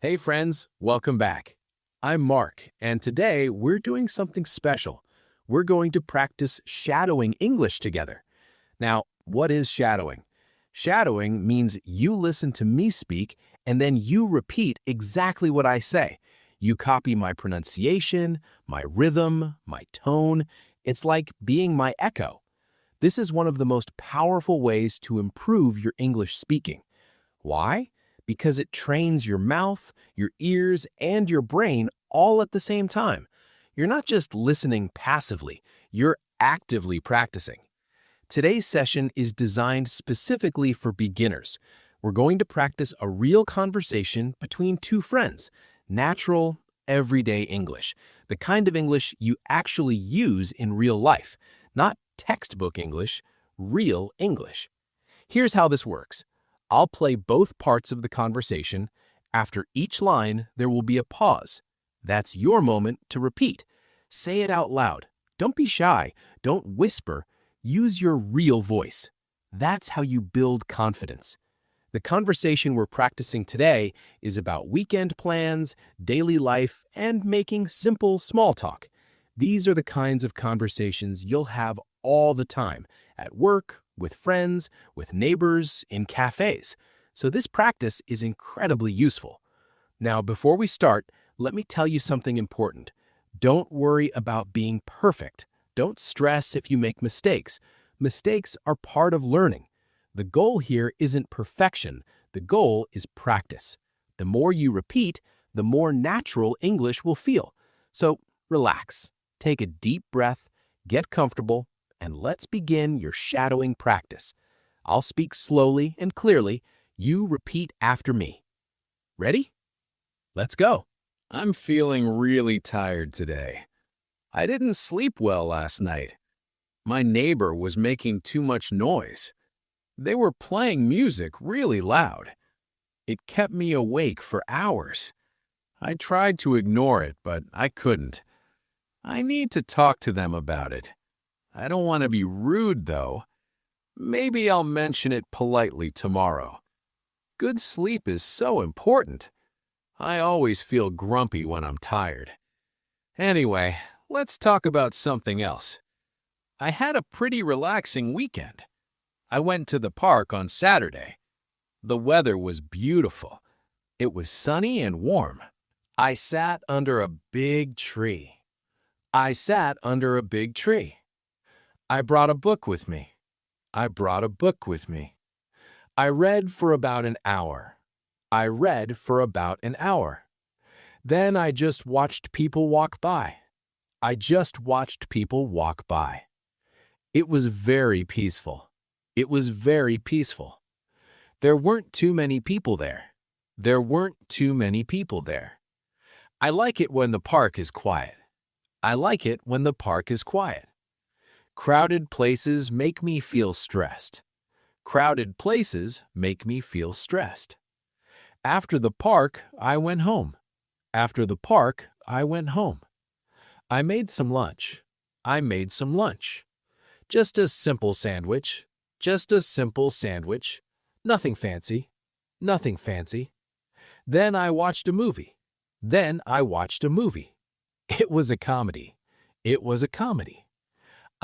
Hey friends, welcome back. I'm Mark, and today we're doing something special. We're going to practice shadowing English together. Now, what is shadowing? Shadowing means you listen to me speak and then you repeat exactly what I say. You copy my pronunciation, my rhythm, my tone. It's like being my echo. This is one of the most powerful ways to improve your English speaking. Why? Because it trains your mouth, your ears, and your brain all at the same time. You're not just listening passively, you're actively practicing. Today's session is designed specifically for beginners. We're going to practice a real conversation between two friends, natural, everyday English, the kind of English you actually use in real life, not textbook English, real English. Here's how this works. I'll play both parts of the conversation. After each line, there will be a pause. That's your moment to repeat. Say it out loud. Don't be shy. Don't whisper. Use your real voice. That's how you build confidence. The conversation we're practicing today is about weekend plans, daily life, and making simple small talk. These are the kinds of conversations you'll have all the time, at work, with friends, with neighbors, in cafes. So this practice is incredibly useful. Now, before we start, let me tell you something important. Don't worry about being perfect. Don't stress if you make mistakes. Mistakes are part of learning. The goal here isn't perfection. The goal is practice. The more you repeat, the more natural English will feel. So relax, take a deep breath, get comfortable, and let's begin your shadowing practice. I'll speak slowly and clearly. You repeat after me. Ready? Let's go. I'm feeling really tired today. I didn't sleep well last night. My neighbor was making too much noise. They were playing music really loud. It kept me awake for hours. I tried to ignore it, but I couldn't. I need to talk to them about it. I don't want to be rude, though. Maybe I'll mention it politely tomorrow. Good sleep is so important. I always feel grumpy when I'm tired. Anyway, let's talk about something else. I had a pretty relaxing weekend. I went to the park on Saturday. The weather was beautiful. It was sunny and warm. I sat under a big tree. I sat under a big tree. I brought a book with me. I brought a book with me. I read for about an hour. I read for about an hour. Then I just watched people walk by. I just watched people walk by. It was very peaceful. It was very peaceful. There weren't too many people there. There weren't too many people there. I like it when the park is quiet. I like it when the park is quiet. Crowded places make me feel stressed. Crowded places make me feel stressed. After the park, I went home. After the park, I went home. I made some lunch. I made some lunch. Just a simple sandwich. Just a simple sandwich. Nothing fancy. Nothing fancy. Then I watched a movie. Then I watched a movie. It was a comedy. It was a comedy.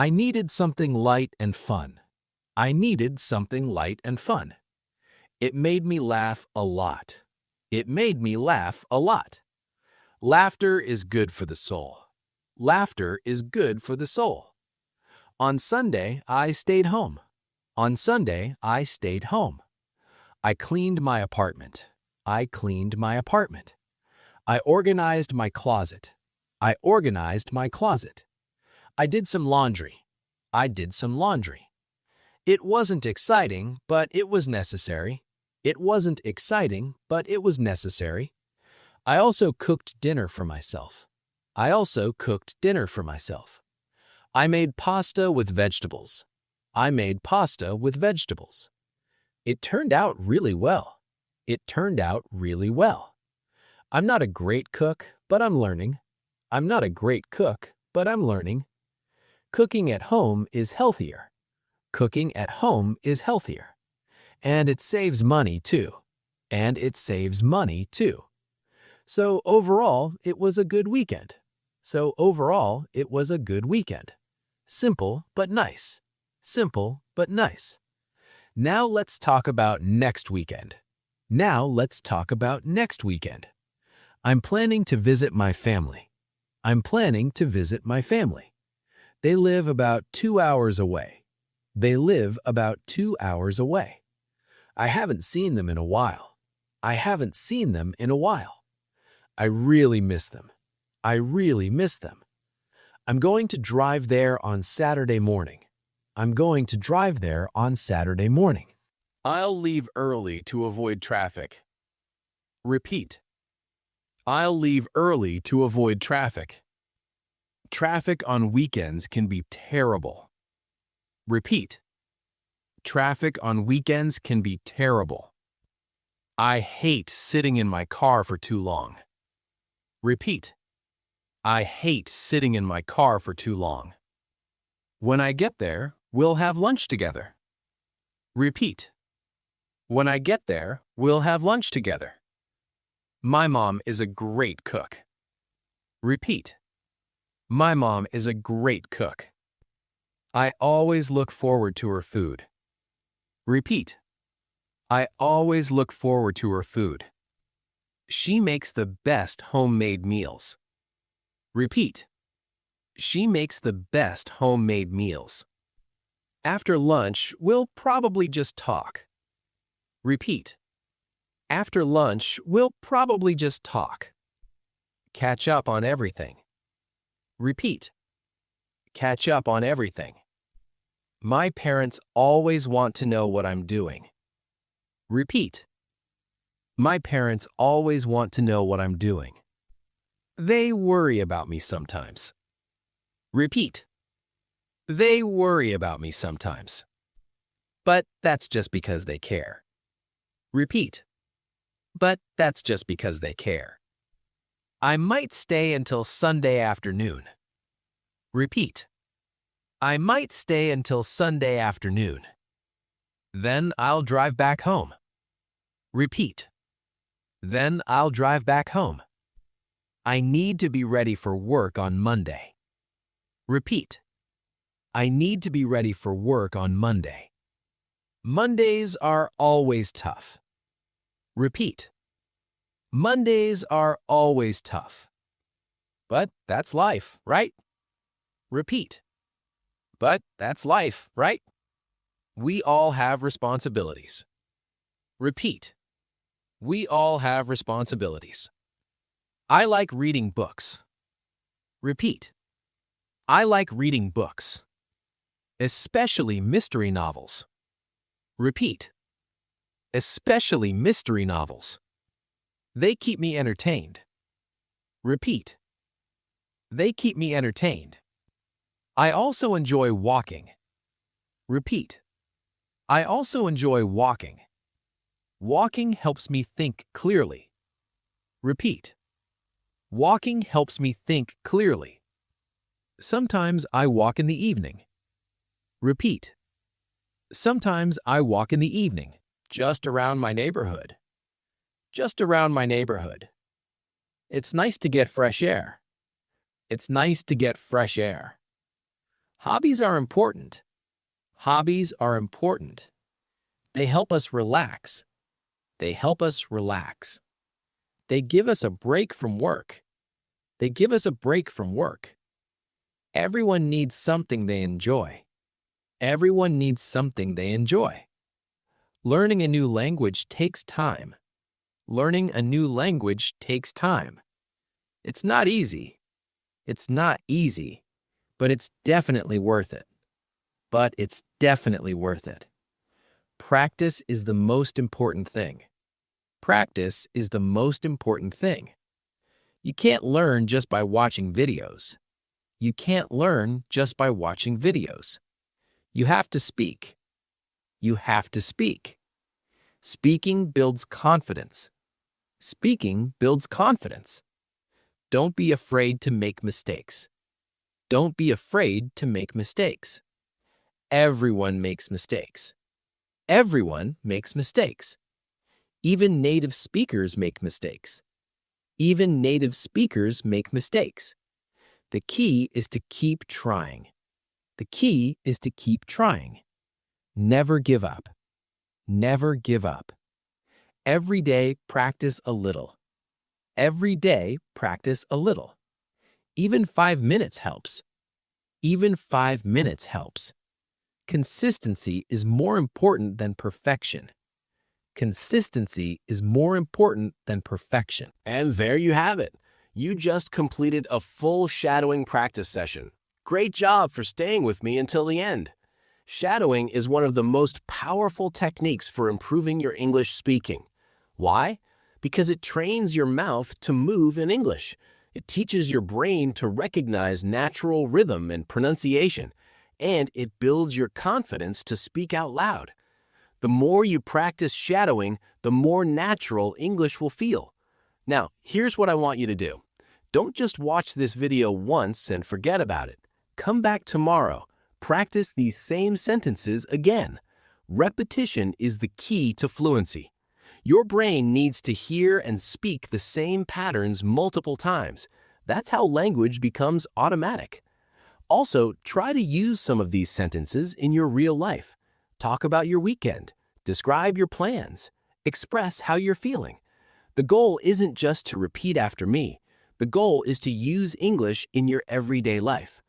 I needed something light and fun. I needed something light and fun. It made me laugh a lot. It made me laugh a lot. Laughter is good for the soul. Laughter is good for the soul. On Sunday, I stayed home. On Sunday, I stayed home. I cleaned my apartment. I cleaned my apartment. I organized my closet. I organized my closet. I did some laundry. I did some laundry. It wasn't exciting, but it was necessary. It wasn't exciting, but it was necessary. I also cooked dinner for myself. I also cooked dinner for myself. I made pasta with vegetables. I made pasta with vegetables. It turned out really well. It turned out really well. I'm not a great cook, but I'm learning. I'm not a great cook, but I'm learning. Cooking at home is healthier. Cooking at home is healthier. And it saves money too. And it saves money too. So overall, it was a good weekend. So overall, it was a good weekend. Simple but nice. Simple but nice. Now let's talk about next weekend. Now let's talk about next weekend. I'm planning to visit my family. I'm planning to visit my family. They live about 2 hours away. They live about 2 hours away. I haven't seen them in a while. I haven't seen them in a while. I really miss them. I really miss them. I'm going to drive there on Saturday morning. I'm going to drive there on Saturday morning. I'll leave early to avoid traffic. Repeat. I'll leave early to avoid traffic. Traffic on weekends can be terrible. Repeat. Traffic on weekends can be terrible. I hate sitting in my car for too long. Repeat. I hate sitting in my car for too long. When I get there, we'll have lunch together. Repeat. When I get there, we'll have lunch together. My mom is a great cook. Repeat. My mom is a great cook. I always look forward to her food. Repeat. I always look forward to her food. She makes the best homemade meals. Repeat. She makes the best homemade meals. After lunch, we'll probably just talk. Repeat. After lunch, we'll probably just talk. Catch up on everything. Repeat. Catch up on everything. My parents always want to know what I'm doing. Repeat. My parents always want to know what I'm doing. They worry about me sometimes. Repeat. They worry about me sometimes. But that's just because they care. Repeat. But that's just because they care. I might stay until Sunday afternoon. Repeat. I might stay until Sunday afternoon. Then I'll drive back home. Repeat. Then I'll drive back home. I need to be ready for work on Monday. Repeat. I need to be ready for work on Monday. Mondays are always tough. Repeat. Mondays are always tough. But that's life, right? Repeat. But that's life, right? We all have responsibilities. Repeat. We all have responsibilities. I like reading books. Repeat. I like reading books, especially mystery novels. Repeat. Especially mystery novels. They keep me entertained. Repeat. They keep me entertained. I also enjoy walking. Repeat. I also enjoy walking. Walking helps me think clearly. Repeat. Walking helps me think clearly. Sometimes I walk in the evening. Repeat. Sometimes I walk in the evening, just around my neighborhood. Just around my neighborhood. It's nice to get fresh air. It's nice to get fresh air. Hobbies are important. Hobbies are important. They help us relax. They help us relax. They give us a break from work. They give us a break from work. Everyone needs something they enjoy. Everyone needs something they enjoy. Learning a new language takes time. Learning a new language takes time. It's not easy. It's not easy, but it's definitely worth it. But it's definitely worth it. Practice is the most important thing. Practice is the most important thing. You can't learn just by watching videos. You can't learn just by watching videos. You have to speak. You have to speak. Speaking builds confidence. Speaking builds confidence. Don't be afraid to make mistakes. Don't be afraid to make mistakes. Everyone makes mistakes. Everyone makes mistakes. Even native speakers make mistakes. Even native speakers make mistakes. The key is to keep trying. The key is to keep trying. Never give up. Never give up. Every day, practice a little. Every day, practice a little. Even 5 minutes helps. Even 5 minutes helps. Consistency is more important than perfection. Consistency is more important than perfection. And there you have it. You just completed a full shadowing practice session. Great job for staying with me until the end. Shadowing is one of the most powerful techniques for improving your English speaking. Why? Because it trains your mouth to move in English. It teaches your brain to recognize natural rhythm and pronunciation, and it builds your confidence to speak out loud. The more you practice shadowing, the more natural English will feel. Now, here's what I want you to do. Don't just watch this video once and forget about it. Come back tomorrow. Practice these same sentences again. Repetition is the key to fluency. Your brain needs to hear and speak the same patterns multiple times. That's how language becomes automatic. Also, try to use some of these sentences in your real life. Talk about your weekend. Describe your plans. Express how you're feeling. The goal isn't just to repeat after me. The goal is to use English in your everyday life.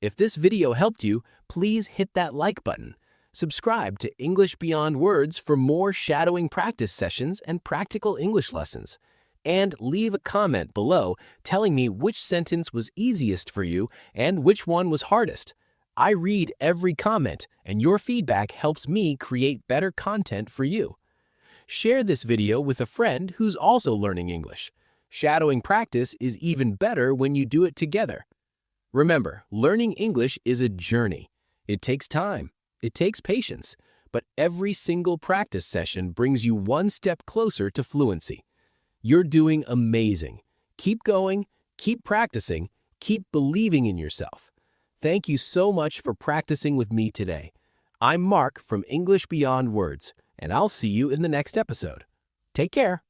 If this video helped you, please hit that like button. Subscribe to English Beyond Words for more shadowing practice sessions and practical English lessons. And leave a comment below telling me which sentence was easiest for you and which one was hardest. I read every comment, and your feedback helps me create better content for you. Share this video with a friend who's also learning English. Shadowing practice is even better when you do it together. Remember, learning English is a journey. It takes time. It takes patience. But every single practice session brings you one step closer to fluency. You're doing amazing. Keep going, keep practicing, keep believing in yourself. Thank you so much for practicing with me today. I'm Mark from English Beyond Words, and I'll see you in the next episode. Take care.